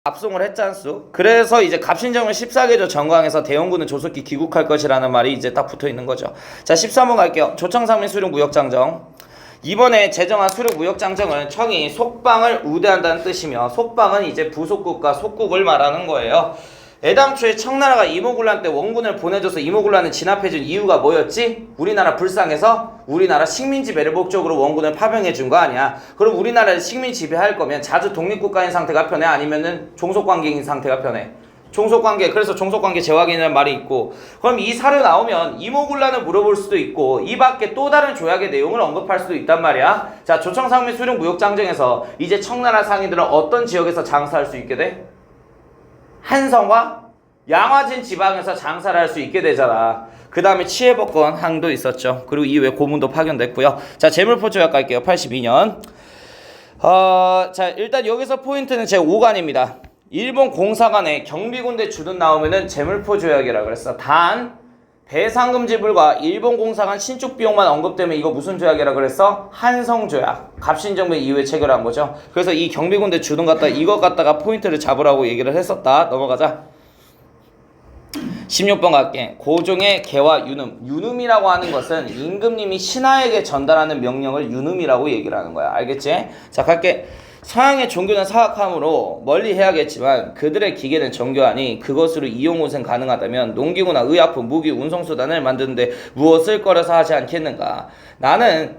압송을 했잖수. 그래서 이제 갑신정을 14개조 전강에서 대원군은 조속히 귀국할 것이라는 말이 이제 딱 붙어있는 거죠. 자 13번 갈게요. 조청상민 수륙 무역장정. 이번에 제정한 수륙 무역장정은 청이 속방을 우대한다는 뜻이며, 속방은 이제 부속국과 속국을 말하는 거예요. 애당초에 청나라가 이모군란 때 원군을 보내줘서 이모군란을 진압해준 이유가 뭐였지? 우리나라 불쌍해서 우리나라 식민 지배를 목적으로 원군을 파병해 준 거 아니야. 그럼 우리나라를 식민 지배할 거면 자주 독립국가인 상태가 편해? 아니면은 종속관계인 상태가 편해? 종속관계. 그래서 종속관계 재확인이라는 말이 있고, 그럼 이 사료 나오면 이모군란을 물어볼 수도 있고 이 밖에 또 다른 조약의 내용을 언급할 수도 있단 말이야. 자 조청상민 수륙 무역장정에서 이제 청나라 상인들은 어떤 지역에서 장사할 수 있게 돼? 한성과 양화진 지방에서 장사를 할 수 있게 되잖아. 그 다음에 치해법권 항도 있었죠. 그리고 이후에 고문도 파견됐고요. 자 재물포 조약 갈게요. 82년. 자 일단 여기서 포인트는 제 5간입니다. 일본 공사관에 경비군대 주둔 나오면은 재물포 조약이라 그랬어. 단 배상금 지불과 일본 공사관 신축 비용만 언급되면 이거 무슨 조약이라 그랬어? 한성조약. 갑신정변 이후에 체결한 거죠. 그래서 이 경비군대 주둔 갖다 이거 갖다가 포인트를 잡으라고 얘기를 했었다. 넘어가자. 16번 갈게. 고종의 개와 유눔. 유눔이라고 하는 것은 임금님이 신하에게 전달하는 명령을 유눔이라고 얘기를 하는 거야. 알겠지? 자 갈게. 서양의 종교는 사악함으로 멀리 해야겠지만 그들의 기계는 정교하니 그것으로 이용우생 가능하다면 농기구나 의약품, 무기, 운송수단을 만드는데 무엇을 꺼려서 하지 않겠는가. 나는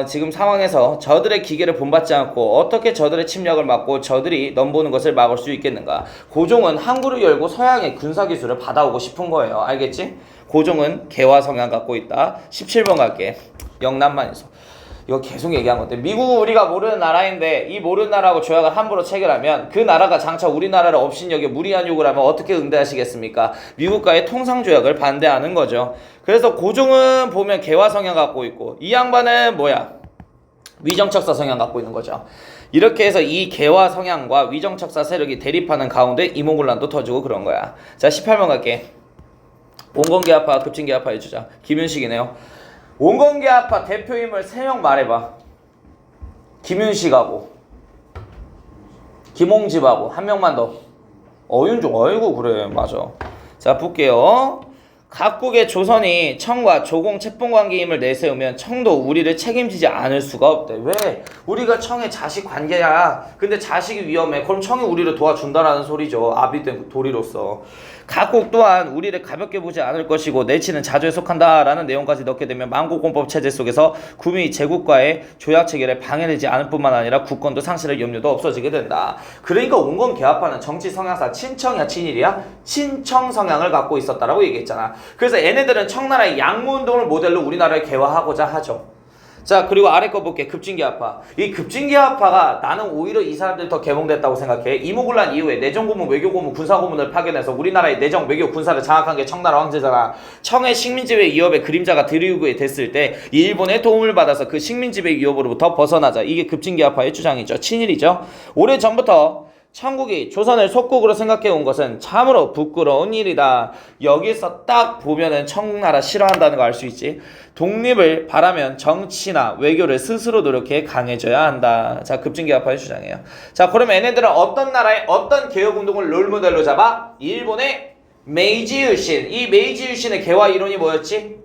지금 상황에서 저들의 기계를 본받지 않고 어떻게 저들의 침략을 막고 저들이 넘보는 것을 막을 수 있겠는가. 고종은 항구를 열고 서양의 군사기술을 받아오고 싶은 거예요. 알겠지? 고종은 개화 성향 갖고 있다. 17번 갈게. 영남만에서. 이거 계속 얘기한 건데, 미국은 우리가 모르는 나라인데 이 모르는 나라하고 조약을 함부로 체결하면 그 나라가 장차 우리나라를 업신여겨 무리한 요구를 하면 어떻게 응대하시겠습니까? 미국과의 통상조약을 반대하는 거죠. 그래서 고종은 보면 개화 성향 갖고 있고 이 양반은 뭐야? 위정척사 성향 갖고 있는 거죠. 이렇게 해서 이 개화 성향과 위정척사 세력이 대립하는 가운데 이모군란도 터지고 그런 거야. 자 18번 갈게. 온건개합파 급진개합파 해주자. 김윤식이네요. 온건개합파 대표인물 3명 말해봐. 김윤식하고 김홍집하고 한 명만 더. 어윤종. 어이구 그래 맞아. 자 볼게요. 각국의 조선이 청과 조공 채봉관계임을 내세우면 청도 우리를 책임지지 않을 수가 없대. 왜? 우리가 청의 자식 관계야. 근데 자식이 위험해. 그럼 청이 우리를 도와준다라는 소리죠. 아비된 도리로서. 각국 또한 우리를 가볍게 보지 않을 것이고 내치는 자주에 속한다라는 내용까지 넣게 되면 만국공법 체제 속에서 구미 제국과의 조약 체결에 방해되지 않을 뿐만 아니라 국권도 상실할 염려도 없어지게 된다. 그러니까 온건개합파는 정치 성향상 친청이야 친일이야? 친청 성향을 갖고 있었다라고 얘기했잖아. 그래서 얘네들은 청나라의 양무운동을 모델로 우리나라를 개화하고자 하죠. 자 그리고 아래 거 볼게. 급진개합파. 이 급진개합파가 나는 오히려 이 사람들이 더 개몽됐다고 생각해. 이모군란 이후에 내정고문, 외교고문, 군사고문을 파견해서 우리나라의 내정, 외교, 군사를 장악한 게 청나라 황제잖아. 청의 식민지배 위협의 그림자가 드리우게 됐을 때 일본의 도움을 받아서 그 식민지배 위협으로부터 벗어나자. 이게 급진개합파의 주장이죠. 친일이죠. 오래전부터 청국이 조선을 속국으로 생각해 온 것은 참으로 부끄러운 일이다. 여기서 딱 보면은 청나라 싫어한다는 거 알 수 있지. 독립을 바라면 정치나 외교를 스스로 노력해 강해져야 한다. 자 급진개합파의 주장이에요. 자 그러면 얘네들은 어떤 나라의 어떤 개혁운동을 롤모델로 잡아? 일본의 메이지 유신. 이 메이지 유신의 개화 이론이 뭐였지?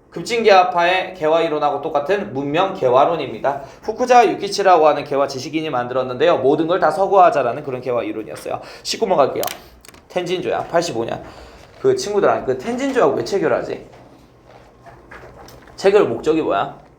급진개합파의 개화 이론하고 똑같은 문명 개화론입니다. 후쿠자와 유키치라고 하는 개화 지식인이 만들었는데요. 모든 걸 다 서구화하자라는 그런 개화 이론이었어요. 19번 갈게요. 텐진조약 85년. 그 친구들 그 텐진조약 왜 체결하지? 체결 목적이 뭐야?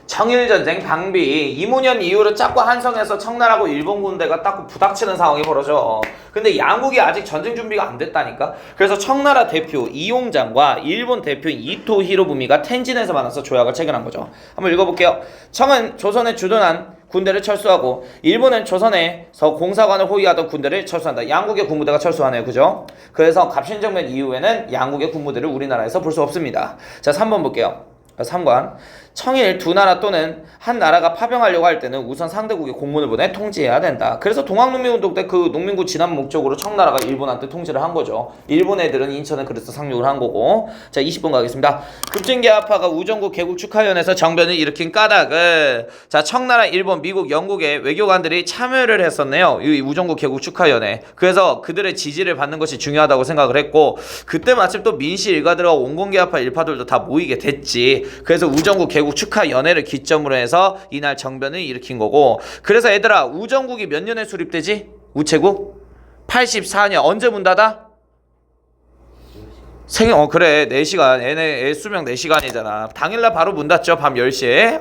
청일전쟁 방비. 이문년 이후로 자꾸 한성에서 청나라하고 일본 군대가 딱 부닥치는 상황이 벌어져. 근데 양국이 아직 전쟁 준비가 안 됐다니까. 그래서 청나라 대표 이용장과 일본 대표인 이토 히로부미가 텐진에서 만나서 조약을 체결한 거죠. 한번 읽어볼게요. 청은 조선에 주둔한 군대를 철수하고 일본은 조선에서 공사관을 호위하던 군대를 철수한다. 양국의 군부대가 철수하네요. 그죠? 그래서 갑신정변 이후에는 양국의 군부대를 우리나라에서 볼 수 없습니다. 자 3번 볼게요. 3관. 청일 두 나라 또는 한 나라가 파병하려고 할 때는 우선 상대국에 공문을 보내 통지해야 된다. 그래서 동학농민운동 때 그 농민군 진압 목적으로 청나라가 일본한테 통지를 한 거죠. 일본 애들은 인천에 그래서 상륙을 한 거고. 자, 20번 가겠습니다. 급진계합파가 우정국 개국 축하위원회에서 정변을 일으킨 까닭은 자, 청나라, 일본, 미국, 영국의 외교관들이 참여를 했었네요. 이 우정국 개국 축하위원회. 그래서 그들의 지지를 받는 것이 중요하다고 생각을 했고, 그때 마침 또 민씨 일가들과 원공계합파 일파들도 다 모이게 됐지. 그래서 우정국 개국 축하위원회를 기점으로 해서 이날 정변을 일으킨 거고. 그래서 얘들아, 우정국이 몇 년에 수립되지? 우체국? 84년. 언제 문 닫아? 그래. 4시간. 애 수명 4시간이잖아. 당일날 바로 문 닫죠. 밤 10시에.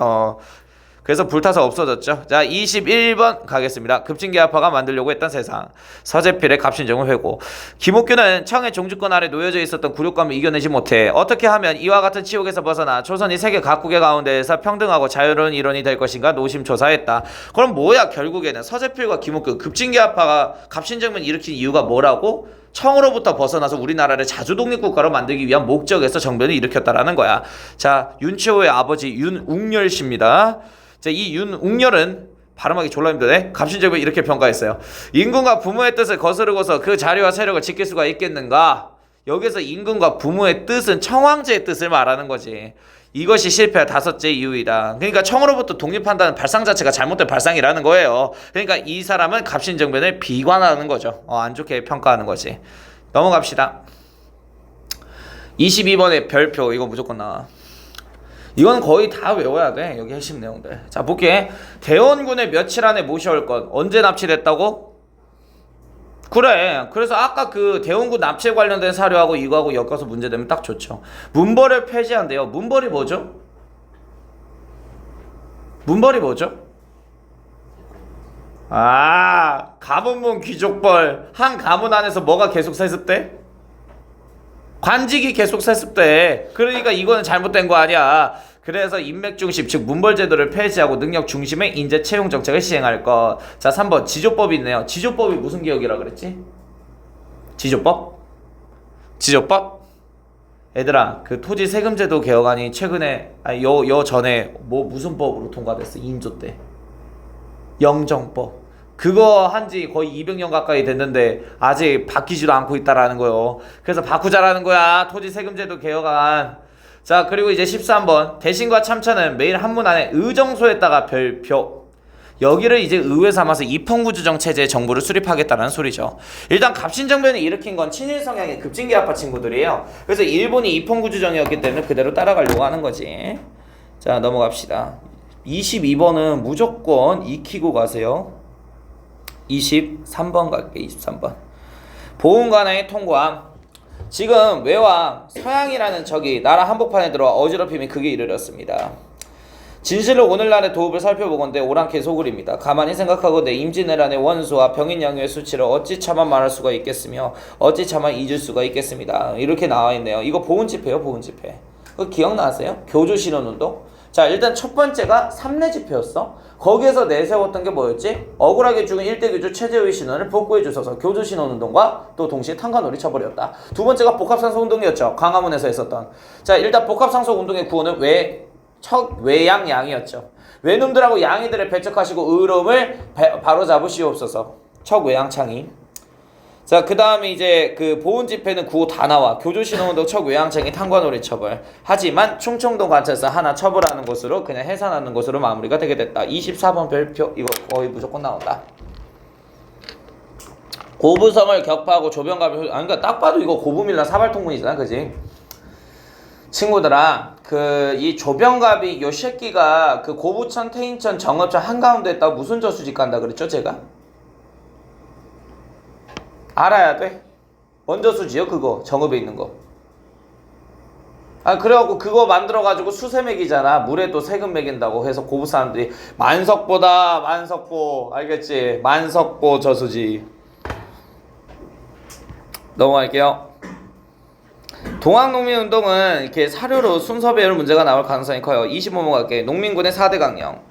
그래서 불타서 없어졌죠. 자, 21번 가겠습니다. 급진계합파가 만들려고 했던 세상. 서재필의 갑신정을 회고. 김옥규는 청의 종주권 아래 놓여져 있었던 굴욕감을 이겨내지 못해 어떻게 하면 이와 같은 치욕에서 벗어나 조선이 세계 각국의 가운데에서 평등하고 자유로운 일원이 될 것인가 노심초사했다. 그럼 뭐야? 결국에는 서재필과 김옥규 급진계합파가 갑신정을 일으킨 이유가 뭐라고? 청으로부터 벗어나서 우리나라를 자주독립국가로 만들기 위한 목적에서 정변을 일으켰다라는 거야. 자, 윤채호의 아버지 윤웅열 씨입니다. 자, 이 윤웅열은 발음하기 졸라 힘드네. 갑신정을 이렇게 평가했어요. 임금과 부모의 뜻을 거스르고서 그 자리와 세력을 지킬 수가 있겠는가? 여기서 임금과 부모의 뜻은 청황제의 뜻을 말하는 거지. 이것이 실패할 5째 이유이다. 그러니까 청으로부터 독립한다는 발상 자체가 잘못된 발상이라는 거예요. 그러니까 이 사람은 갑신정변을 비관하는 거죠. 안 좋게 평가하는 거지. 넘어갑시다. 22번의 별표. 이거 무조건 나와. 이건 거의 다 외워야 돼. 여기 핵심 내용들. 자, 볼게. 대원군을 며칠 안에 모셔올 것. 언제 납치됐다고? 그래. 그래서 아까 그 대원군 납치에 관련된 사료하고 이거하고 엮어서 문제되면 딱 좋죠. 문벌을 폐지한대요. 문벌이 뭐죠? 문벌이 뭐죠? 가문문 귀족벌. 한 가문 안에서 뭐가 계속 세습돼? 관직이 계속 세습돼. 그러니까 이거는 잘못된 거 아니야. 그래서 인맥 중심, 즉 문벌 제도를 폐지하고 능력 중심의 인재 채용 정책을 시행할 것. 자, 3번 지조법이 있네요. 지조법이 무슨 개혁이라 그랬지? 지조법? 얘들아, 그 토지 세금제도 개혁안이 최근에 요 전에 무슨 법으로 통과됐어? 인조 때 영정법. 그거 한지 거의 200년 가까이 됐는데 아직 바뀌지도 않고 있다라는 거요. 그래서 바꾸자라는 거야. 토지 세금제도 개혁안. 자, 그리고 이제 13번. 대신과 참차는 매일 한문 안에 의정소에다가 별표. 여기를 이제 의회 삼아서 입헌구주정 체제의 정부를 수립하겠다는 소리죠. 일단 갑신정변을 일으킨 건 친일 성향의 급진계합파 친구들이에요. 그래서 일본이 입헌구주정이었기 때문에 그대로 따라가려고 하는 거지. 자, 넘어갑시다. 22번은 무조건 익히고 가세요. 23번 갈게. 23번. 보훈관의 통과함. 지금 외왕 서양이라는 적이 나라 한복판에 들어와 어지럽힘이 극에 이르렀습니다. 진실로 오늘날의 도읍을 살펴보건대 오랑캐 소굴입니다. 가만히 생각하건대 임진왜란의 원수와 병인양요의 수치를 어찌 차마 말할 수가 있겠으며 어찌 차마 잊을 수가 있겠습니다. 이렇게 나와있네요. 이거 보훈집회요. 보훈집회. 그거 기억나세요? 교조신원운동? 자, 일단 첫 번째가 삼례집회였어. 거기에서 내세웠던 게 뭐였지? 억울하게 죽은 일대교주 최재의 신원을 복구해 주셔서 교조신원운동과 또 동시에 탄관놀이 쳐버렸다. 두 번째가 복합상소운동이었죠. 광화문에서 했었던. 자, 일단 복합상소운동의 구호는 척외양양이었죠. 외놈들하고 양이들을 배척하시고 의로움을 바로잡으시옵소서. 척외양창이. 자, 그 다음에 이제 그 보훈집회는 구호 다 나와. 교조신호운동 척외양창이 탄관오리 처벌. 하지만 충청도 관찰사 하나 처벌하는 것으로 그냥 해산하는 것으로 마무리가 되게 됐다. 24번 별표. 이거 거의 무조건 나온다. 고부성을 격파하고 조병갑을 그러니까 딱 봐도 이거 고부밀란 사발통문이잖아. 그지? 친구들아, 이 조병갑이 요 새끼가 그 고부천, 태인천, 정읍천 한가운데 있다가 무슨 저수지 간다 그랬죠, 제가? 알아야 돼. 원저수지요, 그거. 정읍에 있는 거. 그래갖고 그거 만들어가지고 수세 매기잖아. 물에 또 세금 매긴다고 해서 고부 사람들이 만석보다 만석보. 알겠지? 만석보 저수지. 넘어갈게요. 동학농민운동은 이렇게 사료로 순서 배열 문제가 나올 가능성이 커요. 25번 갈게. 농민군의 4대 강령.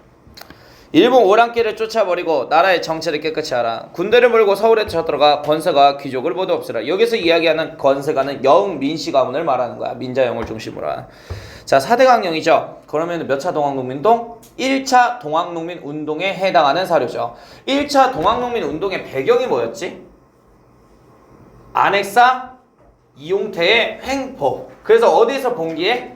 일본 오랑캐를 쫓아버리고 나라의 정체를 깨끗이 하라. 군대를 몰고 서울에 쳐들어가 권세가 귀족을 모두 없애라. 여기서 이야기하는 권세가는 영민씨 가문을 말하는 거야. 민자영을 중심으로 한. 자, 4대 강령이죠. 그러면 몇 차 동학농민운동? 1차 동학농민운동에 해당하는 사료죠. 1차 동학농민운동의 배경이 뭐였지? 안핵사 이용태의 횡포. 그래서 어디서 봉기해?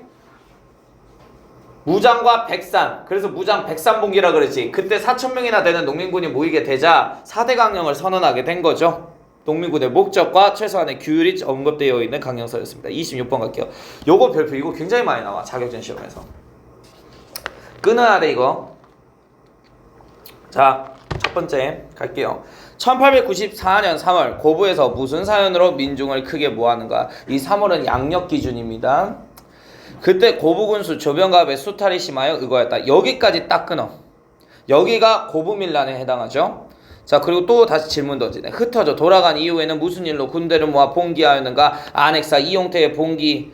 무장과 백산. 그래서 무장 백산봉기라 그랬지. 그때 4,000명이나 되는 농민군이 모이게 되자 4대 강령을 선언하게 된 거죠. 농민군의 목적과 최소한의 규율이 언급되어 있는 강령서였습니다. 26번 갈게요. 요거 별표 이거 굉장히 많이 나와. 자격증 시험에서. 끊어야 돼 이거. 자, 첫 번째 갈게요. 1894년 3월 고부에서 무슨 사연으로 민중을 크게 모았는가. 이 3월은 양력 기준입니다. 그때 고부군수 조병갑의 수탈이 심하여 의거했다. 여기까지 딱 끊어. 여기가 고부밀란에 해당하죠. 자, 그리고 또 다시 질문 던지네. 흩어져 돌아간 이후에는 무슨 일로 군대를 모아 봉기하였는가. 안핵사 이용태의 봉기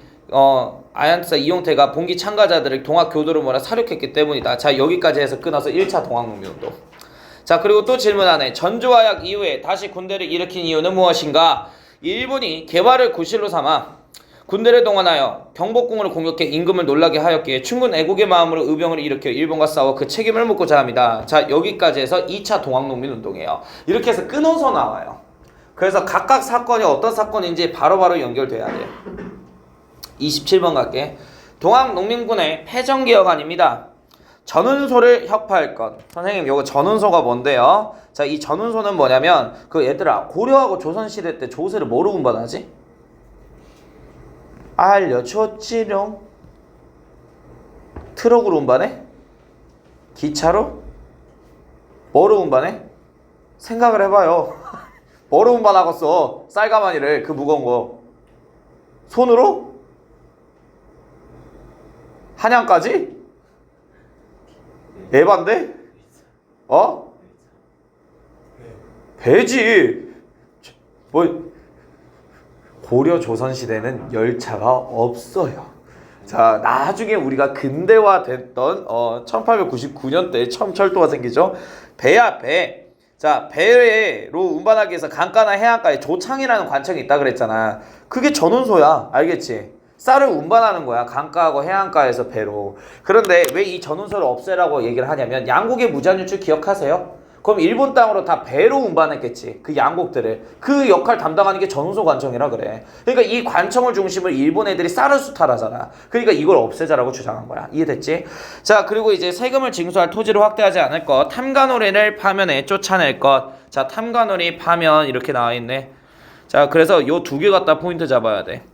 안핵사 이용태가 봉기 참가자들을 동학교도로 몰아 사륙했기 때문이다. 자, 여기까지 해서 끊어서 1차 동학농민운동. 자, 그리고 또 질문하네. 전조화약 이후에 다시 군대를 일으킨 이유는 무엇인가. 일본이 개화를 구실로 삼아 군대를 동원하여 경복궁을 공격해 임금을 놀라게 하였기에 충분 애국의 마음으로 의병을 일으켜 일본과 싸워 그 책임을 묻고자 합니다. 자, 여기까지 해서 2차 동학농민운동이에요. 이렇게 해서 끊어서 나와요. 그래서 각각 사건이 어떤 사건인지 바로바로 연결돼야 돼요. 27번 갈게. 동학농민군의 패전개혁안입니다. 전운소를 혁파할 것. 선생님, 요거 전운소가 뭔데요? 자, 이 전운소는 뭐냐면 얘들아, 고려하고 조선시대 때 조세를 뭐로 운반하지? 알려줬지롱. 트럭으로 운반해? 기차로? 뭐로 운반해? 생각을 해봐요. 뭐로 운반하겠어? 쌀가마니를, 그 무거운 거. 손으로? 한양까지? 에반데? 배지. 고려 조선시대는 열차가 없어요. 자, 나중에 우리가 근대화 됐던 1899년대에 처음 철도가 생기죠. 배야, 배. 자, 배로 운반하기 위해서 강가나 해안가에 조창이라는 관청이 있다 그랬잖아. 그게 전운소야. 알겠지? 쌀을 운반하는 거야. 강가하고 해안가에서 배로. 그런데 왜 이 전운소를 없애라고 얘기를 하냐면 양국의 무장유출 기억하세요? 그럼 일본 땅으로 다 배로 운반했겠지. 그 양국들을. 그 역할 담당하는 게 전운소 관청이라 그래. 그러니까 이 관청을 중심으로 일본 애들이 쌀을 수탈하잖아. 그러니까 이걸 없애자라고 주장한 거야. 이해됐지? 자, 그리고 이제 세금을 징수할 토지를 확대하지 않을 것. 탐관오리를 파면에 쫓아낼 것. 자, 탐관오리 파면 이렇게 나와있네. 자, 그래서 요 두 개 갖다 포인트 잡아야 돼.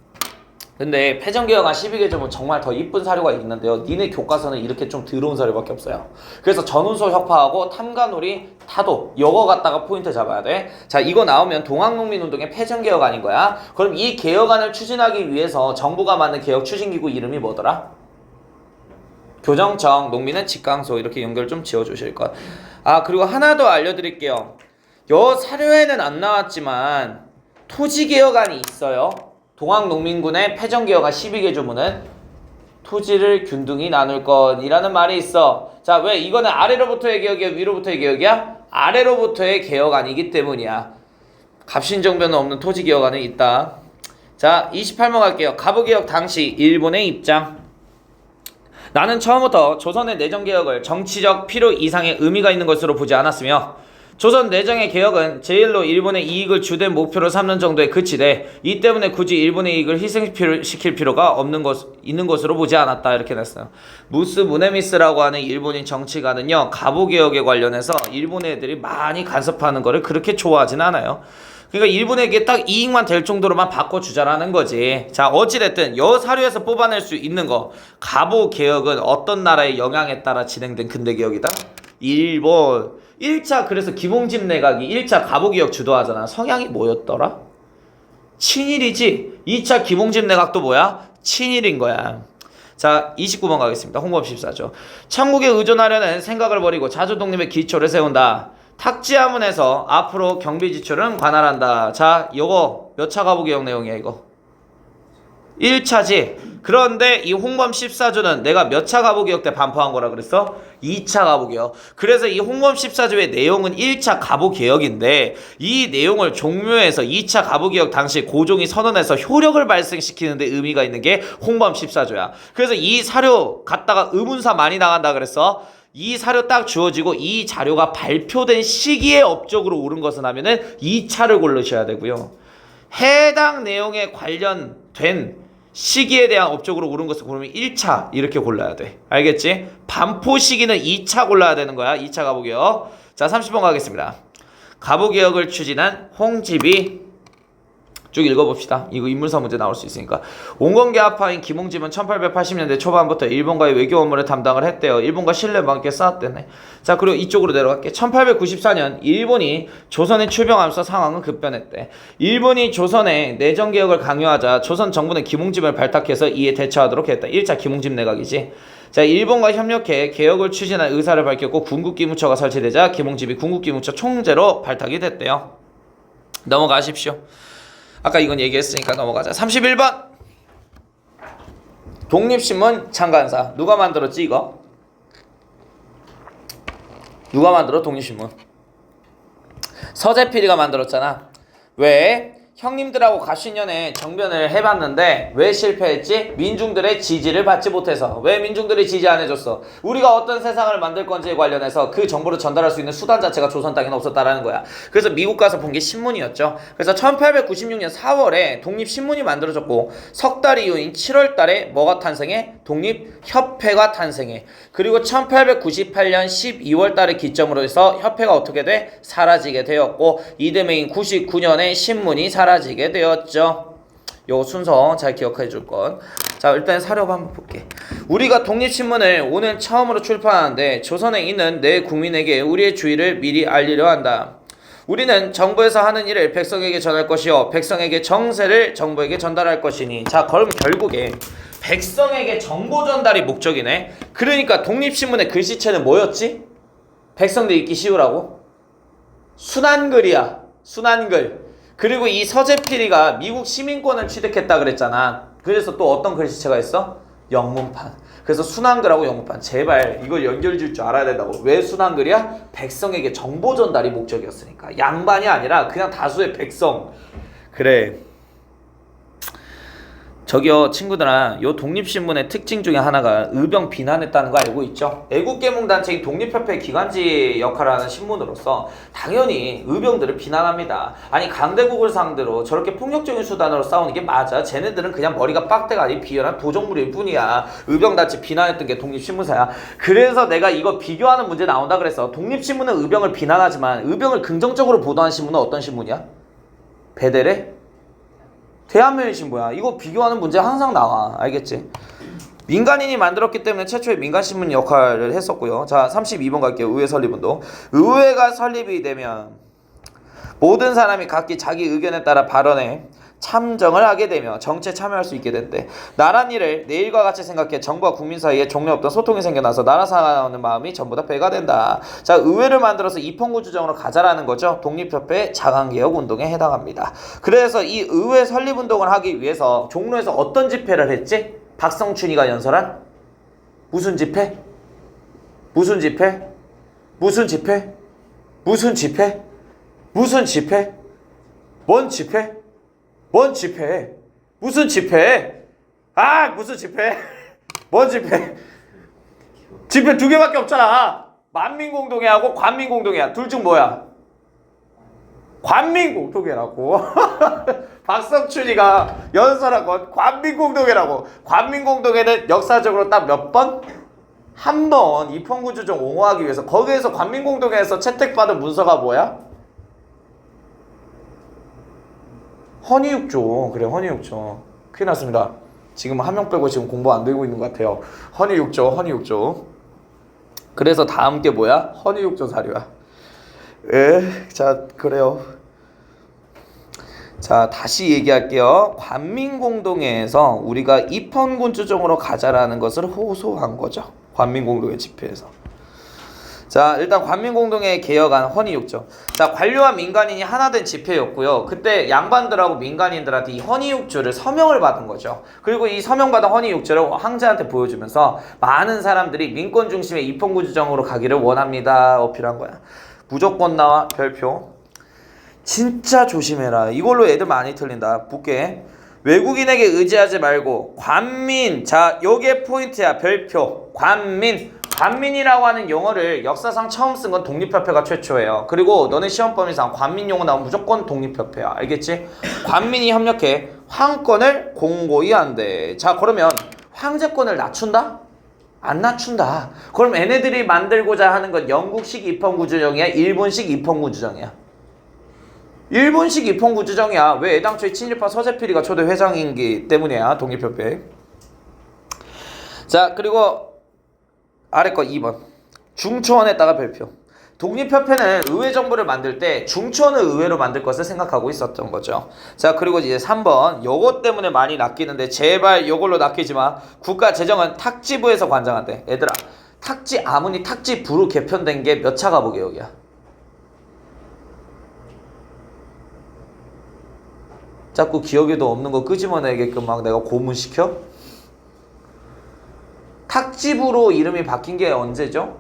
근데 패전개혁안 12개점은 정말 더 이쁜 사료가 있는데요. 니네 교과서는 이렇게 좀 더러운 사료밖에 없어요. 그래서 전운소 혁파하고 탐관오리 타도 요거 갖다가 포인트 잡아야 돼. 자, 이거 나오면 동학농민운동의 패전개혁안인 거야. 그럼 이 개혁안을 추진하기 위해서 정부가 만든 개혁 추진기구 이름이 뭐더라? 교정청. 농민은 직강소. 이렇게 연결 좀 지어주실 것. 아, 그리고 하나 더 알려드릴게요. 요 사료에는 안 나왔지만 토지개혁안이 있어요. 동학농민군의 패전개혁안 12개 조문은 토지를 균등히 나눌 것이라는 말이 있어. 자, 왜 이거는 아래로부터의 개혁이야, 위로부터의 개혁이야? 아래로부터의 개혁안이기 때문이야. 갑신정변은 없는 토지개혁안은 있다. 자, 28번 갈게요. 갑오개혁 당시 일본의 입장. 나는 처음부터 조선의 내정개혁을 정치적 필요 이상의 의미가 있는 것으로 보지 않았으며 조선 내정의 개혁은 제일로 일본의 이익을 주된 목표로 삼는 정도에 그치되 이 때문에 굳이 일본의 이익을 희생시킬 필요가 있는 것으로 보지 않았다. 이렇게 냈어요. 무스 무네미스라고 하는 일본인 정치가는요, 갑오개혁에 관련해서 일본 애들이 많이 간섭하는 거를 그렇게 좋아하진 않아요. 그러니까 일본에게 딱 이익만 될 정도로만 바꿔주자라는 거지. 자, 어찌됐든 여 사료에서 뽑아낼 수 있는 거, 갑오개혁은 어떤 나라의 영향에 따라 진행된 근대개혁이다? 일본. 1차 그래서 김홍집 내각이 1차 갑오개혁 주도하잖아. 성향이 뭐였더라? 친일이지. 2차 김홍집 내각도 뭐야? 친일인 거야. 자, 29번 가겠습니다. 홍범 14죠. 천국에 의존하려는 생각을 버리고 자주독립의 기초를 세운다. 탁지하문에서 앞으로 경비 지출은 관할한다. 자, 요거 몇 차 갑오개혁 내용이야 이거? 1차지. 그런데 이 홍범 14조는 내가 몇 차 가부기역 때 반포한 거라 그랬어? 2차 가부기역. 그래서 이 홍범 14조의 내용은 1차 가부개혁인데 이 내용을 종묘에서 2차 가부개혁 당시 고종이 선언해서 효력을 발생시키는데 의미가 있는 게 홍범 14조야. 그래서 이 사료 갖다가 의문사 많이 나간다 그랬어. 이 사료 딱 주어지고 이 자료가 발표된 시기에 업적으로 옳은 것은 하면은 2차를 고르셔야 되고요. 해당 내용에 관련된 시기에 대한 업적으로 옳은 것을 고르면 1차 이렇게 골라야 돼. 알겠지? 반포 시기는 2차 골라야 되는 거야. 2차 가부개혁. 자, 30번 가겠습니다. 가부개혁을 추진한 홍집이 쭉 읽어봅시다. 이거 인물사 문제 나올 수 있으니까. 온건계합파인 김홍집은 1880년대 초반부터 일본과의 외교 업무를 담당을 했대요. 일본과 신뢰와 함께 쌓았대네. 자, 그리고 이쪽으로 내려갈게. 1894년 일본이 조선에 출병하면서 상황은 급변했대. 일본이 조선의 내정개혁을 강요하자 조선 정부는 김홍집을 발탁해서 이에 대처하도록 했다. 1차 김홍집 내각이지. 자, 일본과 협력해 개혁을 추진할 의사를 밝혔고 군국기무처가 설치되자 김홍집이 군국기무처 총재로 발탁이 됐대요. 넘어가십시오. 아까 이건 얘기했으니까 넘어가자. 31번. 독립신문 창간사. 누가 만들었지 이거? 누가 만들어 독립신문? 서재필이가 만들었잖아. 왜? 형님들하고 갑신년에 정변을 해봤는데 왜 실패했지? 민중들의 지지를 받지 못해서. 왜 민중들이 지지 안 해줬어? 우리가 어떤 세상을 만들 건지에 관련해서 그 정보를 전달할 수 있는 수단 자체가 조선 땅에는 없었다라는 거야. 그래서 미국 가서 본 게 신문이었죠. 그래서 1896년 4월에 독립신문이 만들어졌고 석 달 이후인 7월 달에 뭐가 탄생해? 독립협회가 탄생해. 그리고 1898년 12월 달을 기점으로 해서 협회가 어떻게 돼? 사라지게 되었고 이듬해인 99년에 신문이 사라지게 되었죠. 요 순서 잘 기억해 줄 것. 자, 일단 사료 한번 볼게. 우리가 독립신문을 오늘 처음으로 출판하는데 조선에 있는 내 국민에게 우리의 주의를 미리 알리려 한다. 우리는 정부에서 하는 일을 백성에게 전할 것이요 백성에게 정세를 정부에게 전달할 것이니. 자, 그럼 결국에 백성에게 정보 전달이 목적이네. 그러니까 독립신문의 글씨체는 뭐였지? 백성들 읽기 쉬우라고? 순한글이야. 순한글. 그리고 이 서재필이가 미국 시민권을 취득했다 그랬잖아. 그래서 또 어떤 글씨체가 있어? 영문판. 그래서 순한글하고 영문판. 제발 이걸 연결 지을 줄 알아야 된다고. 왜 순한글이야? 백성에게 정보 전달이 목적이었으니까. 양반이 아니라 그냥 다수의 백성. 그래. 저기요 친구들아, 요 독립신문의 특징 중에 하나가 의병 비난했다는 거 알고 있죠? 애국계몽단체인 독립협회 기관지 역할을 하는 신문으로서 당연히 의병들을 비난합니다. 아니 강대국을 상대로 저렇게 폭력적인 수단으로 싸우는 게 맞아? 쟤네들은 그냥 머리가 빡대가 아닌 비열한 도적물일 뿐이야. 의병단체 비난했던 게 독립신문사야. 그래서 내가 이거 비교하는 문제 나온다 그랬어. 독립신문은 의병을 비난하지만 의병을 긍정적으로 보도한 신문은 어떤 신문이야? 배대래? 대한민국신보야. 이거 비교하는 문제 항상 나와. 알겠지? 민간인이 만들었기 때문에 최초의 민간신문 역할을 했었고요. 자, 32번 갈게요. 의회 설립운동. 의회가 설립이 되면 모든 사람이 각기 자기 의견에 따라 발언에 참정을 하게 되며 정치에 참여할 수 있게 된대. 나란 일을 내일과 같이 생각해 정부와 국민 사이에 종료 없던 소통이 생겨나서 나라 사랑하는 마음이 전부 다 배가 된다. 자, 의회를 만들어서 입헌군 주정으로 가자라는 거죠. 독립협회 자강개혁 운동에 해당합니다. 그래서 이 의회 설립 운동을 하기 위해서 종로에서 어떤 집회를 했지? 박성춘이가 연설한? 무슨 집회? 무슨 집회? 무슨 집회? 무슨 집회? 무슨 집회? 뭔 집회? 뭔 집회? 무슨 집회? 아, 무슨 집회? 뭔 집회? 집회 두 개밖에 없잖아. 만민공동회하고 관민공동회야. 둘 중 뭐야? 관민공동회라고. 박성춘이가 연설한 건 관민공동회라고. 관민공동회는 역사적으로 딱 몇 번? 한 번 입헌군 주정 옹호하기 위해서. 거기에서 관민공동회에서 채택받은 문서가 뭐야? 헌의육조. 그래, 헌의육조. 큰일 났습니다. 지금 한 명 빼고 지금 공부 안 되고 있는 것 같아요. 헌의육조, 헌의육조. 그래서 다음 게 뭐야? 헌의육조 사료야. 자, 그래요. 자, 다시 얘기할게요. 관민공동회에서 우리가 입헌군 주정으로 가자라는 것을 호소한 거죠. 관민공동회 집회에서. 자, 일단 관민공동회 개혁안 헌의육조. 자, 관료와 민간인이 하나 된 집회였고요. 그때 양반들하고 민간인들한테 이 헌의육조를 서명을 받은 거죠. 그리고 이 서명받은 헌의육조를 황제한테 보여주면서 많은 사람들이 민권 중심의 입헌구조정으로 가기를 원합니다. 어필한 거야. 무조건 나와 별표. 진짜 조심해라. 이걸로 애들 많이 틀린다. 볼게. 외국인에게 의지하지 말고 관민. 자, 요게 포인트야. 별표. 관민. 관민이라고 하는 용어를 역사상 처음 쓴 건 독립협회가 최초예요. 그리고 너네 시험 범위상 관민 용어 나오면 무조건 독립협회야. 알겠지? 관민이 협력해 황권을 공고히 한대. 자, 그러면 황제권을 낮춘다? 안 낮춘다. 그럼 얘네들이 만들고자 하는 건 영국식 입헌구조정이야? 일본식 입헌구조정이야? 일본식 입헌구조정이야. 왜? 애당초에 친일파 서재필이가 초대 회장인기 때문이야. 독립협회. 자, 그리고 아래 거 2번. 중초원에다가 별표. 독립협회는 의회 정부를 만들 때 중초원을 의회로 만들 것을 생각하고 있었던 거죠. 자, 그리고 이제 3번. 요것 때문에 많이 낚이는데 제발 요걸로 낚이지 마. 국가재정은 탁지부에서 관장한대. 얘들아, 아무리 탁지부로 개편된 게 몇 차 가부개혁이야? 자꾸 기억에도 없는 거 끄집어내게끔 막 내가 고문시켜? 탁집으로 이름이 바뀐 게 언제죠?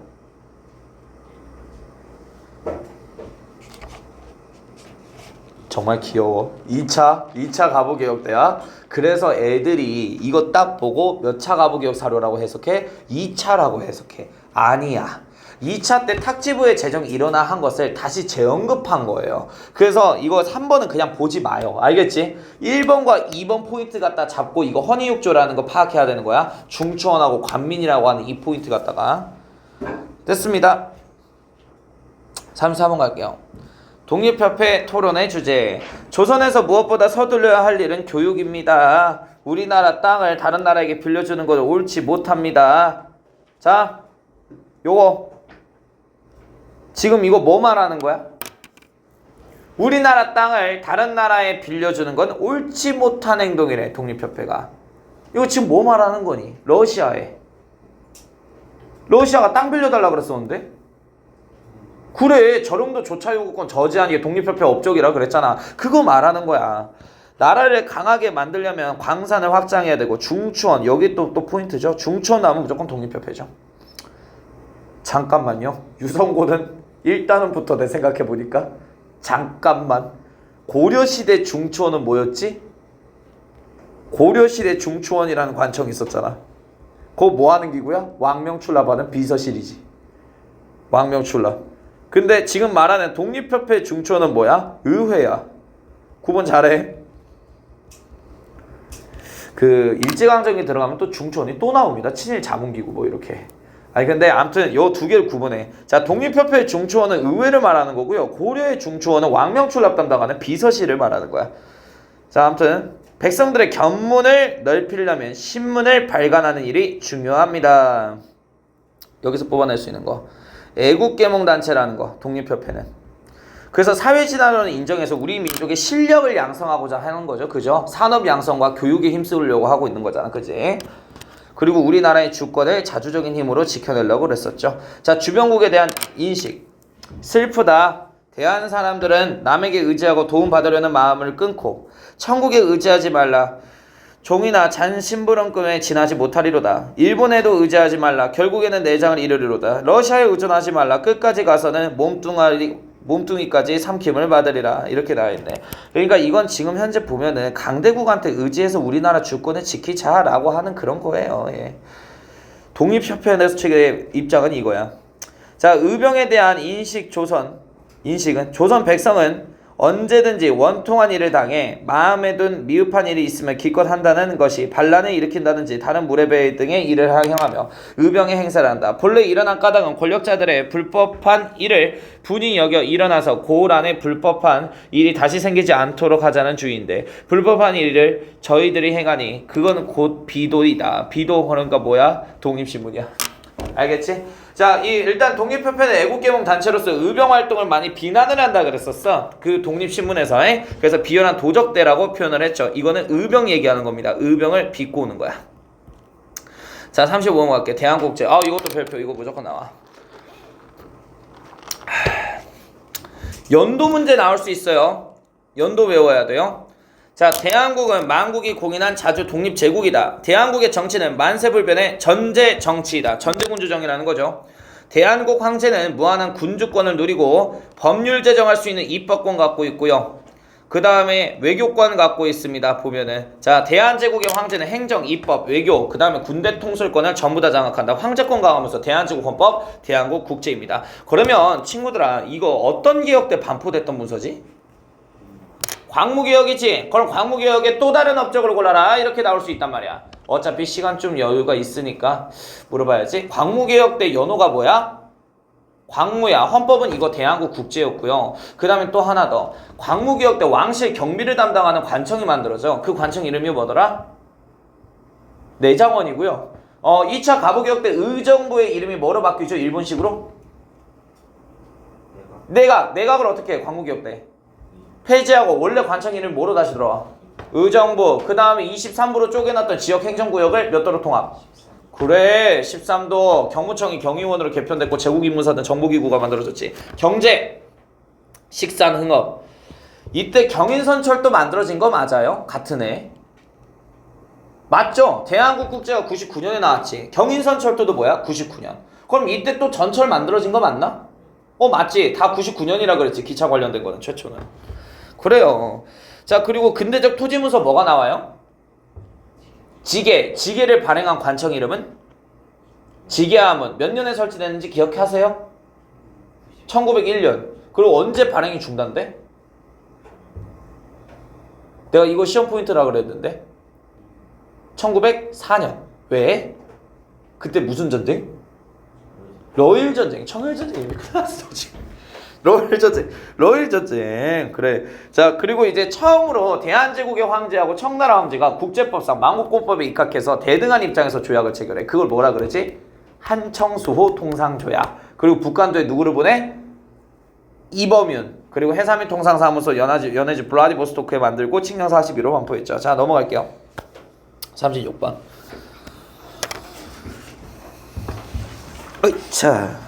정말 귀여워. 2차 가부개혁 때야. 그래서 애들이 이거 딱 보고 몇 차 가부개혁 사료라고 해석해? 2차라고 해석해. 아니야. 2차 때 탁지부의 재정이 일어나 한 것을 다시 재언급한 거예요. 그래서 이거 3번은 그냥 보지 마요. 알겠지? 1번과 2번 포인트 갖다 잡고 이거 헌의육조라는 거 파악해야 되는 거야. 중초원하고 관민이라고 하는 이 포인트 갖다가. 됐습니다. 34번 갈게요. 독립협회 토론의 주제. 조선에서 무엇보다 서둘러야 할 일은 교육입니다. 우리나라 땅을 다른 나라에게 빌려주는 건 옳지 못합니다. 자, 요거 지금 이거 뭐 말하는 거야? 우리나라 땅을 다른 나라에 빌려주는 건 옳지 못한 행동이래. 독립협회가. 이거 지금 뭐 말하는 거니? 러시아가 땅 빌려달라 그랬었는데? 그래, 저령도 조차 요구권 저지한 게 독립협회 업적이라 그랬잖아. 그거 말하는 거야. 나라를 강하게 만들려면 광산을 확장해야 되고 중추원, 여기 또 포인트죠. 중추원 나오면 무조건 독립협회죠. 잠깐만요. 유성고는 일단은부터 내 생각해보니까 잠깐만. 고려시대 중추원은 뭐였지? 고려시대 중추원이라는 관청이 있었잖아. 그거 뭐하는 기구야? 왕명출납하는 비서실이지. 왕명출납. 근데 지금 말하는 독립협회 중추원은 뭐야? 의회야. 구분 잘해. 그 일제강점기 들어가면 또 중추원이 또 나옵니다. 친일 자문기구 뭐 이렇게. 아니 근데 아무튼 요 두 개를 구분해. 자, 독립협회의 중추원은 의회를 말하는 거고요. 고려의 중추원은 왕명출납 담당하는 비서실을 말하는 거야. 자, 아무튼 백성들의 견문을 넓히려면 신문을 발간하는 일이 중요합니다. 여기서 뽑아낼 수 있는 거. 애국계몽단체라는 거, 독립협회는. 그래서 사회진화론을 인정해서 우리 민족의 실력을 양성하고자 하는 거죠. 그죠? 산업 양성과 교육에 힘쓰려고 하고 있는 거잖아. 그지? 그리고 우리나라의 주권을 자주적인 힘으로 지켜내려고 그랬었죠. 자, 주변국에 대한 인식. 슬프다. 대한 사람들은 남에게 의지하고 도움받으려는 마음을 끊고 천국에 의지하지 말라. 종이나 잔심부름꾼에 지나지 못하리로다. 일본에도 의지하지 말라. 결국에는 내장을 이루리로다. 러시아에 의존하지 말라. 끝까지 가서는 몸뚱이까지 삼킴을 받으리라. 이렇게 나와있네. 그러니까 이건 지금 현재 보면은 강대국한테 의지해서 우리나라 주권을 지키자라고 하는 그런 거예요. 예. 독립협회 측의 입장은 이거야. 자, 의병에 대한 인식은 조선 백성은 언제든지 원통한 일을 당해 마음에 둔 미흡한 일이 있으면 기껏 한다는 것이 반란을 일으킨다든지 다른 무례배 등의 일을 행하며 의병의 행사를 한다. 본래 일어난 까닭은 권력자들의 불법한 일을 분이 여겨 일어나서 고을 안에 불법한 일이 다시 생기지 않도록 하자는 주의인데 불법한 일을 저희들이 행하니 그건 곧 비도이다. 비도 그러니까 뭐야? 독립신문이야. 알겠지? 자, 일단 독립협회는 애국계몽 단체로서 의병 활동을 많이 비난을 한다 그랬었어. 그 독립신문에서. 그래서 비열한 도적대라고 표현을 했죠. 이거는 의병 얘기하는 겁니다. 의병을 비꼬는 거야. 자, 35번 갈게. 대한국제. 이것도 별표. 이거 무조건 나와. 연도 문제 나올 수 있어요. 연도 외워야 돼요. 자, 대한국은 만국이 공인한 자주 독립 제국이다. 대한국의 정치는 만세불변의 전제 정치이다. 전제군주정이라는 거죠. 대한국 황제는 무한한 군주권을 누리고 법률 제정할 수 있는 입법권 갖고 있고요. 그 다음에 외교권 갖고 있습니다. 보면은 자, 대한제국의 황제는 행정, 입법, 외교, 그 다음에 군대 통솔권을 전부 다 장악한다. 황제권 강화하면서 대한제국 헌법, 대한국 국제입니다. 그러면 친구들아, 이거 어떤 개혁 때 반포됐던 문서지? 광무개혁이지. 그럼 광무개혁의 또 다른 업적을 골라라. 이렇게 나올 수 있단 말이야. 어차피 시간 좀 여유가 있으니까 물어봐야지. 광무개혁 때 연호가 뭐야? 광무야. 헌법은 이거 대한국 국제였고요. 그 다음에 또 하나 더. 광무개혁 때 왕실 경비를 담당하는 관청이 만들어져. 그 관청 이름이 뭐더라? 내장원이고요. 2차 가부개혁 때 의정부의 이름이 뭐로 바뀌죠? 일본식으로? 내각을 어떻게 해? 광무개혁 때 폐지하고 원래 관청 이름이 뭐로 다시 들어와? 의정부. 그 다음에 23부로 쪼개놨던 지역행정구역을 몇 도로 통합? 그래, 13도. 경무청이 경의원으로 개편됐고 제국인문사든 정보기구가 만들어졌지. 경제, 식산, 흥업. 이때 경인선철도 만들어진 거 맞아요? 같은 해. 맞죠? 대한국 국제가 99년에 나왔지. 경인선철도도 뭐야? 99년. 그럼 이때 또 전철 만들어진 거 맞나? 맞지. 다 99년이라 그랬지. 기차 관련된 거는 최초는. 그래요. 자, 그리고 근대적 토지문서 뭐가 나와요? 지계를 발행한 관청 이름은? 지계하문. 몇 년에 설치됐는지 기억하세요? 1901년. 그리고 언제 발행이 중단돼? 내가 이거 시험 포인트라 그랬는데 1904년. 왜? 그때 무슨 전쟁? 러일 전쟁. 청일 전쟁이 끝났어 지금. 러일 전쟁. 그래. 자, 그리고 이제 처음으로 대한제국의 황제하고 청나라 황제가 국제법상 만국공법에 입각해서 대등한 입장에서 조약을 체결해. 그걸 뭐라 그러지? 한청수호 통상조약. 그리고 북간도에 누구를 보내? 이범윤. 그리고 해삼인 통상사무소 연해지 블라디보스토크에 만들고 칙령 42로 반포했죠. 자, 넘어갈게요. 36번. 자,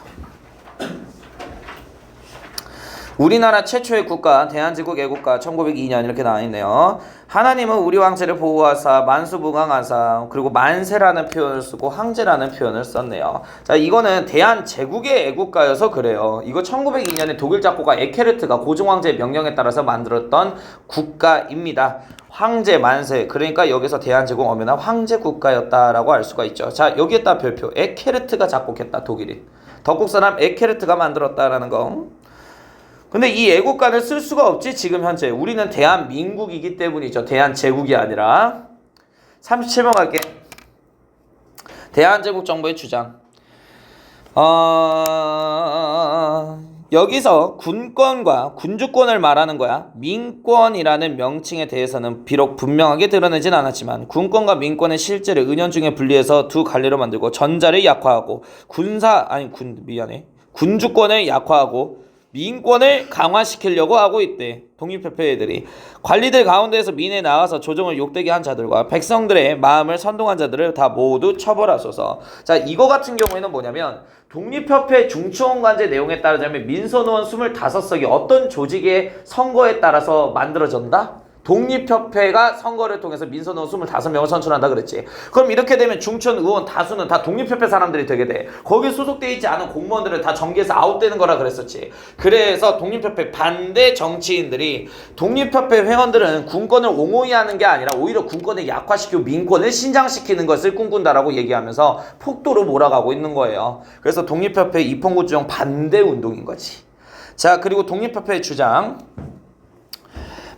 우리나라 최초의 국가 대한제국 애국가 1902년 이렇게 나와있네요. 하나님은 우리 황제를 보호하사 만수무강하사. 그리고 만세라는 표현을 쓰고 황제라는 표현을 썼네요. 자, 이거는 대한제국의 애국가여서 그래요. 이거 1902년에 독일 작곡가 에케르트가 고종황제의 명령에 따라서 만들었던 국가입니다. 황제 만세. 그러니까 여기서 대한제국 엄연한 황제국가였다라고 알 수가 있죠. 자, 여기에다 별표. 에케르트가 작곡했다. 독일인. 덕국 사람 에케르트가 만들었다라는 거. 근데 이 애국가를 쓸 수가 없지. 지금 현재 우리는 대한민국이기 때문이죠. 대한제국이 아니라. 37번 갈게. 대한제국 정부의 주장. 여기서 군권과 군주권을 말하는 거야. 민권이라는 명칭에 대해서는 비록 분명하게 드러내진 않았지만 군권과 민권의 실제를 은연중에 분리해서 두 갈래로 만들고 전자를 약화하고 군주권을 약화하고 민권을 강화시키려고 하고 있대. 독립협회들이. 관리들 가운데에서 민에 나가서 조정을 욕되게 한 자들과 백성들의 마음을 선동한 자들을 다 모두 처벌하소서. 자, 이거 같은 경우에는 뭐냐면 독립협회 중추원관제 내용에 따르자면 민선의원 25석이 어떤 조직의 선거에 따라서 만들어진다? 독립협회가 선거를 통해서 민선의원 25명을 선출한다 그랬지. 그럼 이렇게 되면 중천 의원 다수는 다 독립협회 사람들이 되게 돼. 거기에 소속되어 있지 않은 공무원들은 다 정계에서 아웃되는 거라 그랬었지. 그래서 독립협회 반대 정치인들이 독립협회 회원들은 군권을 옹호히 하는 게 아니라 오히려 군권을 약화시키고 민권을 신장시키는 것을 꿈꾼다라고 얘기하면서 폭도로 몰아가고 있는 거예요. 그래서 독립협회 입헌군주정 반대 운동인 거지. 자, 그리고 독립협회의 주장.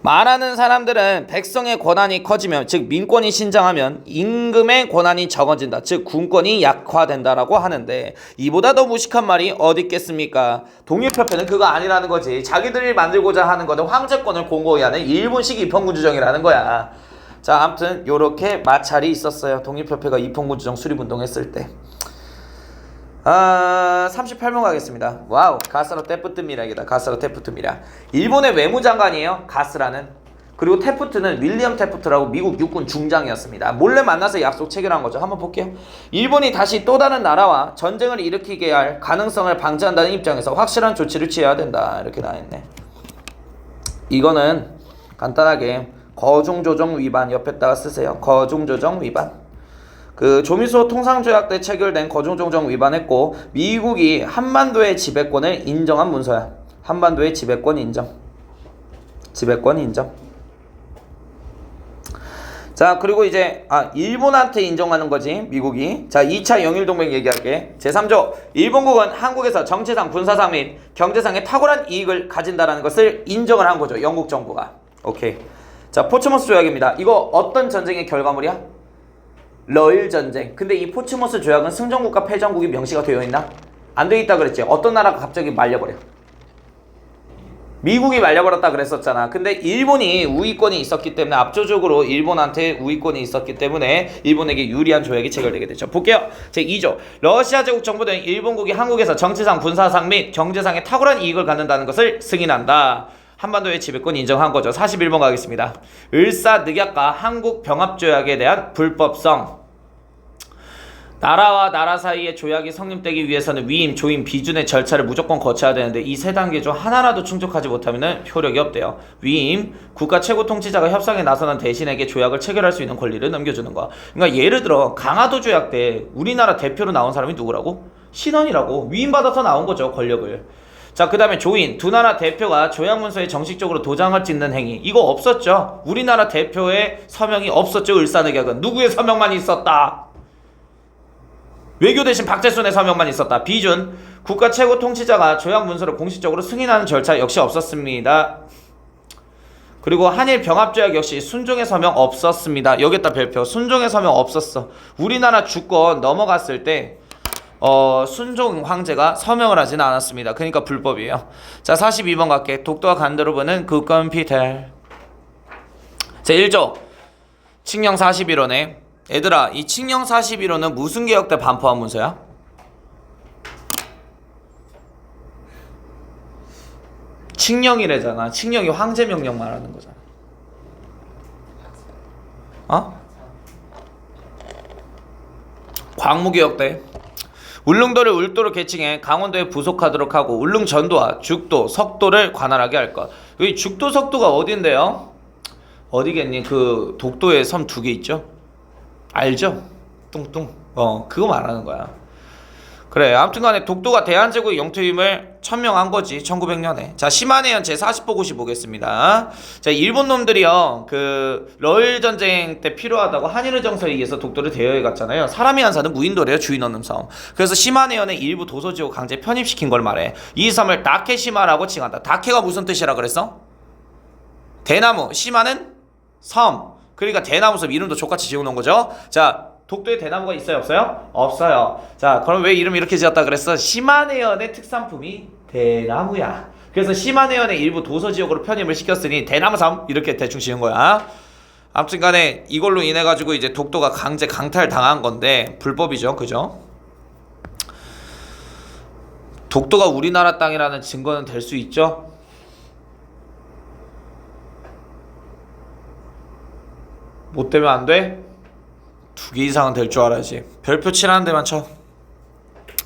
말하는 사람들은 백성의 권한이 커지면, 즉 민권이 신장하면 임금의 권한이 적어진다. 즉 군권이 약화된다라고 하는데 이보다 더 무식한 말이 어디 있겠습니까? 독립협회는 그거 아니라는 거지. 자기들이 만들고자 하는 거는 황제권을 공고히 하는 일본식 입헌군주정이라는 거야. 자, 아무튼 요렇게 마찰이 있었어요. 독립협회가 입헌군주정 수립운동 했을 때. 38번 가겠습니다. 와우, 가스로 테프트미락이다. 가스로 테프트미락. 일본의 외무장관이에요. 가스라는. 그리고 테프트는 윌리엄 테프트라고 미국 육군 중장이었습니다. 몰래 만나서 약속 체결한 거죠. 한번 볼게요. 일본이 다시 또 다른 나라와 전쟁을 일으키게 할 가능성을 방지한다는 입장에서 확실한 조치를 취해야 된다. 이렇게 나와있네. 이거는 간단하게 거중조정 위반 옆에다가 쓰세요. 거중조정 위반. 그 조미소 통상조약 때 체결된 거중조정 위반했고 미국이 한반도의 지배권을 인정한 문서야. 한반도의 지배권 인정. 지배권 인정. 자, 그리고 이제 일본한테 인정하는 거지, 미국이. 자, 2차 영일동맹 얘기할게. 제3조 일본국은 한국에서 정치상, 군사상 및 경제상의 탁월한 이익을 가진다라는 것을 인정을 한 거죠, 영국 정부가. 오케이. 자, 포츠머스 조약입니다. 이거 어떤 전쟁의 결과물이야? 러일 전쟁. 근데 이 포츠머스 조약은 승전국과 패전국이 명시가 되어 있나? 안 되어 있다 그랬지. 어떤 나라가 갑자기 말려버려? 미국이 말려버렸다 그랬었잖아. 근데 일본이 우위권이 있었기 때문에, 압도적으로 일본한테 우위권이 있었기 때문에 일본에게 유리한 조약이 체결되게 되죠. 볼게요. 제2조 러시아 제국 정부는 일본국이 한국에서 정치상, 군사상 및 경제상의 탁월한 이익을 갖는다는 것을 승인한다. 한반도의 지배권 인정한 거죠. 41번 가겠습니다. 을사늑약과 한국 병합조약에 대한 불법성. 나라와 나라 사이의 조약이 성립되기 위해서는 위임, 조임, 비준의 절차를 무조건 거쳐야 되는데 이 세 단계 중 하나라도 충족하지 못하면 효력이 없대요. 위임, 국가 최고 통치자가 협상에 나서는 대신에게 조약을 체결할 수 있는 권리를 넘겨주는 거야. 그러니까 예를 들어 강화도 조약 때 우리나라 대표로 나온 사람이 누구라고? 신원이라고. 위임받아서 나온 거죠, 권력을. 자, 그 다음에 조인, 두 나라 대표가 조약문서에 정식적으로 도장을 찍는 행위. 이거 없었죠. 우리나라 대표의 서명이 없었죠. 을사늑약은 누구의 서명만 있었다. 외교 대신 박재순의 서명만 있었다. 비준, 국가 최고 통치자가 조약 문서를 공식적으로 승인하는 절차 역시 없었습니다. 그리고 한일 병합조약 역시 순종의 서명 없었습니다. 여기다 별표. 순종의 서명 없었어. 우리나라 주권 넘어갔을 때 순종 황제가 서명을 하지는 않았습니다. 그러니까 불법이에요. 자, 42번 갈게. 독도와 간드로브는 국권피텔. 제1조 칙령 41호네. 얘들아, 이 칙령 41호는 무슨 개혁 때 반포한 문서야? 칙령이래잖아. 칙령이 황제 명령 말하는 거잖아. 광무개혁 때 울릉도를 울도로 개칭해 강원도에 부속하도록 하고 울릉전도와 죽도, 석도를 관할하게 할 것. 여기 죽도, 석도가 어딘데요? 어디겠니? 그 독도에 섬 2개 있죠? 알죠? 뚱뚱. 그거 말하는 거야. 그래, 아무튼간에 독도가 대한제국의 영토임을 천명한 거지, 1900년에. 자, 시마네현 제40보고시 보겠습니다. 자, 일본 놈들이요, 그 러일 전쟁 때 필요하다고 한일의 정서에 의해서 독도를 대여해 갔잖아요. 사람이 안 사는 무인도래요, 주인 없는 섬. 그래서 시마네현의 일부 도서지역 강제 편입시킨 걸 말해. 이 섬을 다케시마라고 칭한다. 다케가 무슨 뜻이라 그랬어? 대나무. 시마는 섬. 그러니까 대나무섬 이름도 족같이 지어놓은 거죠. 자, 독도에 대나무가 있어요, 없어요? 없어요. 자, 그럼 왜 이름 이렇게 지었다 그랬어? 시마네현의 특산품이 대나무야. 그래서 시마네현의 일부 도서지역으로 편입을 시켰으니 대나무섬 이렇게 대충 지은 거야. 아무튼 간에 이걸로 인해 가지고 이제 독도가 강제 강탈 당한 건데 불법이죠, 그죠? 독도가 우리나라 땅이라는 증거는 될 수 있죠? 못 되면 안 돼? 2개 이상은 될 줄 알아야지. 별표 칠하는 데만 쳐.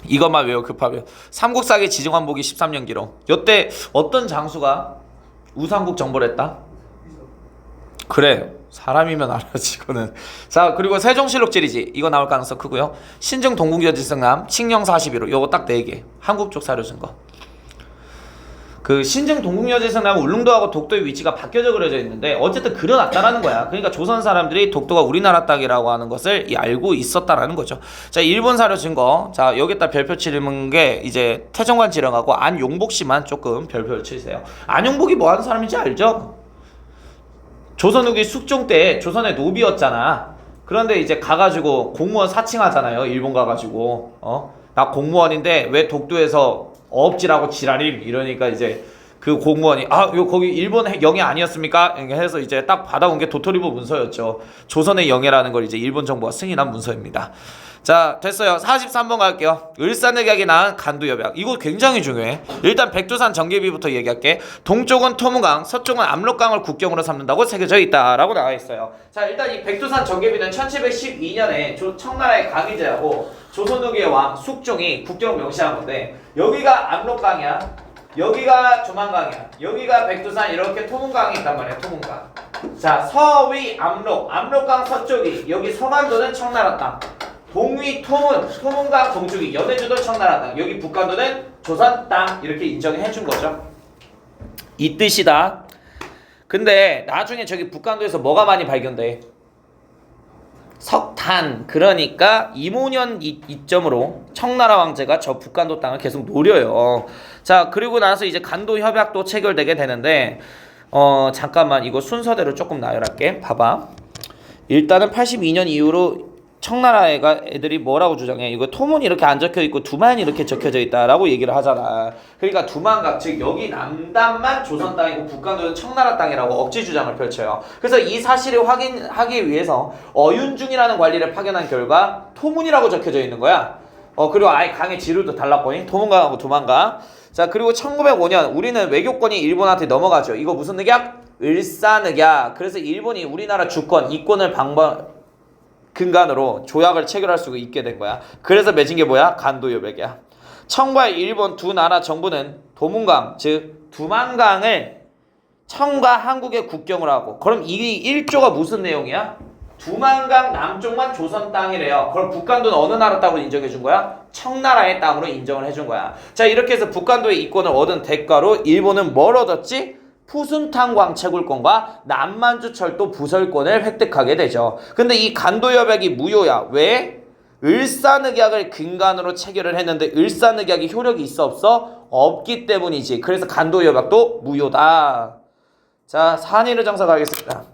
이것만 외워, 급하면. 삼국사기 지정환복이 13년 기록. 요때 어떤 장수가 우삼국 정벌 했다? 그래, 사람이면 알아지 이거는. 자, 그리고 세종실록지리지. 이거 나올 가능성 크고요. 신증 동국여지승남 칙령 41호. 요거 딱 4개. 한국 쪽 사료 증거. 그 신증 동국여지승남 울릉도하고 독도의 위치가 바뀌어져 그려져 있는데 어쨌든 그려놨다라는 거야. 그러니까 조선 사람들이 독도가 우리나라 땅이라고 하는 것을 알고 있었다라는 거죠. 자, 일본 사료 증거. 자, 여기다 별표 치는 게 이제 태정관 지령하고 안용복 씨만 조금 별표를 치세요. 안용복이 뭐 하는 사람인지 알죠? 조선 후기 숙종 때 조선의 노비였잖아. 그런데 이제 가가지고 공무원 사칭하잖아요. 일본 가가지고 나 공무원인데 왜 독도에서 어업질하고 지랄임 이러니까 이제 그 공무원이 요 거기 일본 영해 아니었습니까? 해서 이제 딱 받아온 게 도토리보 문서였죠. 조선의 영해라는 걸 이제 일본 정부가 승인한 문서입니다. 자, 됐어요. 43번 갈게요. 을사늑약이 낳은 간두협약. 이거 굉장히 중요해. 일단 백두산 정계비부터 얘기할게. 동쪽은 토문강, 서쪽은 압록강을 국경으로 삼는다고 새겨져 있다라고 나와 있어요. 자, 일단 이 백두산 정계비는 1712년에 청나라의 강희제하고 조선 후기의 왕 숙종이 국경을 명시한 건데 여기가 압록강이야. 여기가 조만강이야. 여기가 백두산 이렇게 토문강이 있단 말이야. 토문강. 자, 서위 압록, 압록강 서쪽이 여기 서간도는 청나라 땅. 동위 토문, 토문강 동쪽이 연해주도 청나라 땅. 여기 북간도는 조선 땅 이렇게 인정해 준 거죠. 이 뜻이다. 근데 나중에 저기 북간도에서 뭐가 많이 발견돼? 석탄. 그러니까 이모년 이점으로 청나라 황제가 저 북간도 땅을 계속 노려요. 자, 그리고 나서 이제 간도 협약도 체결되게 되는데 잠깐만 이거 순서대로 조금 나열할게. 봐봐. 일단은 82년 이후로 청나라 애들이 뭐라고 주장해? 이거 토문이 이렇게 안 적혀 있고 두만이 이렇게 적혀져 있다라고 얘기를 하잖아. 그러니까 두만각 즉 여기 남단만 조선 땅이고 북간도는 청나라 땅이라고 억지 주장을 펼쳐요. 그래서 이 사실을 확인하기 위해서 어윤중이라는 관리를 파견한 결과 토문이라고 적혀져 있는 거야. 그리고 아예 강의 지류도 달랐거니 토문강하고 두만강. 자, 그리고 1905년 우리는 외교권이 일본한테 넘어가죠. 이거 무슨 늑약? 을사늑약. 그래서 일본이 우리나라 주권, 이권을 근간으로 조약을 체결할 수 있게 된 거야. 그래서 맺은 게 뭐야? 간도협약이야. 청과 일본 두 나라 정부는 도문강, 즉 두만강을 청과 한국의 국경을 하고, 그럼 이 1조가 무슨 내용이야? 두만강 남쪽만 조선 땅이래요. 그럼 북간도는 어느 나라 땅으로 인정해 준 거야? 청나라의 땅으로 인정을 해준 거야. 자, 이렇게 해서 북간도의 이권을 얻은 대가로 일본은 뭘 얻었지? 푸순탄 광채굴권과 남만주 철도 부설권을 획득하게 되죠. 근데 이 간도협약이 무효야. 왜? 을사늑약을 근간으로 체결을 했는데 을사늑약이 효력이 있어 없어? 없기 때문이지. 그래서 간도협약도 무효다. 자, 산일의 정사 가겠습니다.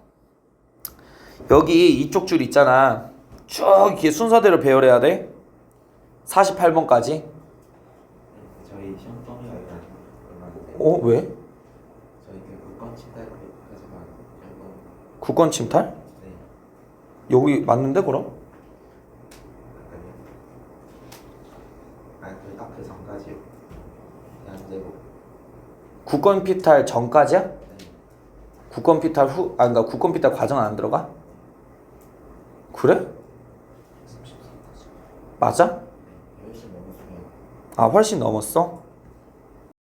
여기 이쪽 줄 있잖아. 쭉 이렇게 순서대로 배열해야 돼. 48번까지. 저희 시험 범위가 얼마인데? 왜? 저희 그 국권 침탈까지만 연금. 국권 침탈? 네. 여기 맞는데 그럼? 아니 그 전까지요. 대한제국. 국권 피탈 전까지야? 네. 국권 피탈 후, 그러니까 국권 피탈 과정 안 들어가? 그래? 34까지. 맞아? 네. 훨씬 넘었으면. 아, 훨씬 넘었어?